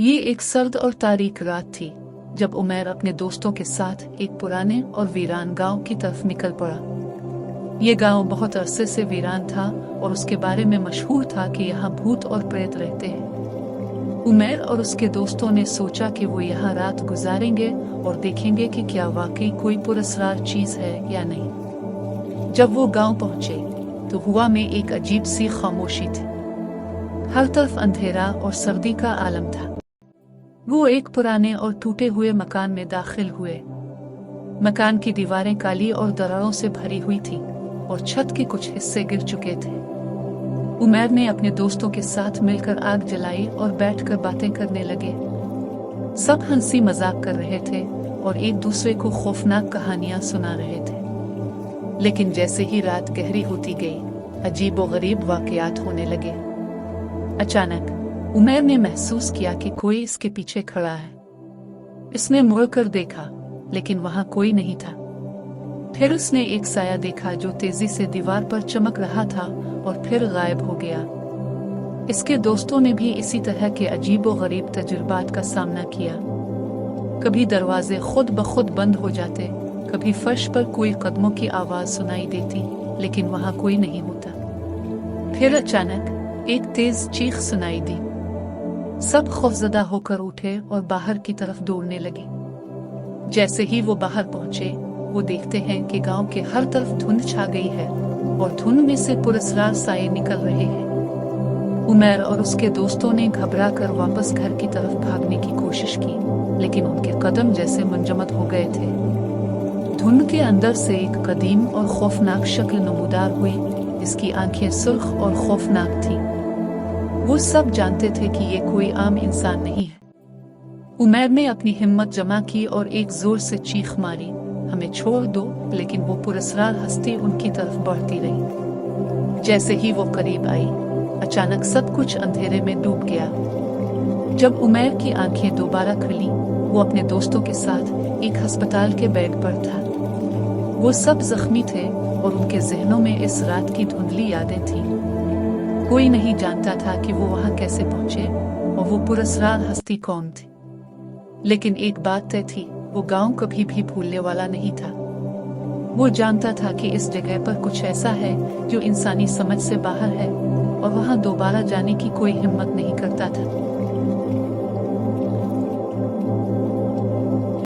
ये एक सर्द और तारीख रात थी जब उमैर अपने दोस्तों के साथ एक पुराने और वीरान गांव की तरफ निकल पड़ा। ये गांव बहुत अरसे से वीरान था और उसके बारे में मशहूर था कि यहाँ भूत और प्रेत रहते हैं। उमैर और उसके दोस्तों ने सोचा कि वो यहाँ रात गुजारेंगे और देखेंगे कि क्या वाकई कोई पुरस्कार चीज है या नहीं। जब वो गांव पहुंचे तो हवा में एक अजीब सी खामोशी थी। हर तरफ अंधेरा और सर्दी का आलम था। वो एक पुराने और टूटे हुए मकान में दाखिल हुए। मकान की दीवारें काली और दरारों से भरी हुई थी और छत के कुछ हिस्से गिर चुके थे। उमैर ने अपने दोस्तों के साथ मिलकर आग जलाई और बैठकर बातें करने लगे। सब हंसी मजाक कर रहे थे और एक दूसरे को खौफनाक कहानियां सुना रहे थे। लेकिन जैसे ही रात गहरी होती गई, अजीबोगरीब वाकयात होने लगे। अचानक उमैर ने महसूस किया कि कोई इसके पीछे खड़ा है। इसने मुड़कर देखा, लेकिन वहां कोई नहीं था। फिर उसने एक साया देखा जो तेजी से दीवार पर चमक रहा था और फिर गायब हो गया। इसके दोस्तों ने भी इसी तरह के अजीबोगरीब तजुर्बात का सामना किया। कभी दरवाजे खुद ब खुद बंद हो जाते, कभी फर्श पर कोई कदमों की आवाज सुनाई देती, लेकिन वहां कोई नहीं होता। फिर अचानक एक तेज चीख सुनाई दी। सब खौफजदा होकर उठे और बाहर की तरफ दौड़ने लगे। जैसे ही वो बाहर पहुंचे, वो देखते हैं कि गांव के हर तरफ धुंध छा गई है और धुंध में से पुरस्कार साए निकल रहे हैं। उमैर और उसके दोस्तों ने घबराकर वापस घर की तरफ भागने की कोशिश की, लेकिन उनके कदम जैसे मुंजमद हो गए थे। धुंध के अंदर से एक कदीम और खौफनाक शक्ल नमूदार हुई, जिसकी आंखें सुर्ख और खौफनाक थीं। वो सब जानते थे कि ये कोई आम इंसान नहीं है। उमैर ने अपनी हिम्मत जमा की और एक जोर से चीख मारी, हमें छोड़ दो। लेकिन वो पुरस्कार हंसती उनकी तरफ बढ़ती रही। जैसे ही वो करीब आई, अचानक सब कुछ अंधेरे में डूब गया। जब उमैर की आंखें दोबारा खुली, वो अपने दोस्तों के साथ एक अस्पताल के बेड पर था। वो सब जख्मी थे और उनके जहनों में इस रात की धुंधली यादें थीं। कोई नहीं जानता था कि वो वहां कैसे पहुंचे और वो पुरस्कार हस्ती कौन थी। लेकिन एक बात तय थी, वो गांव कभी भी भूलने वाला नहीं था। वो जानता था कि इस जगह पर कुछ ऐसा है जो इंसानी समझ से बाहर है और वहां दोबारा जाने की कोई हिम्मत नहीं करता था।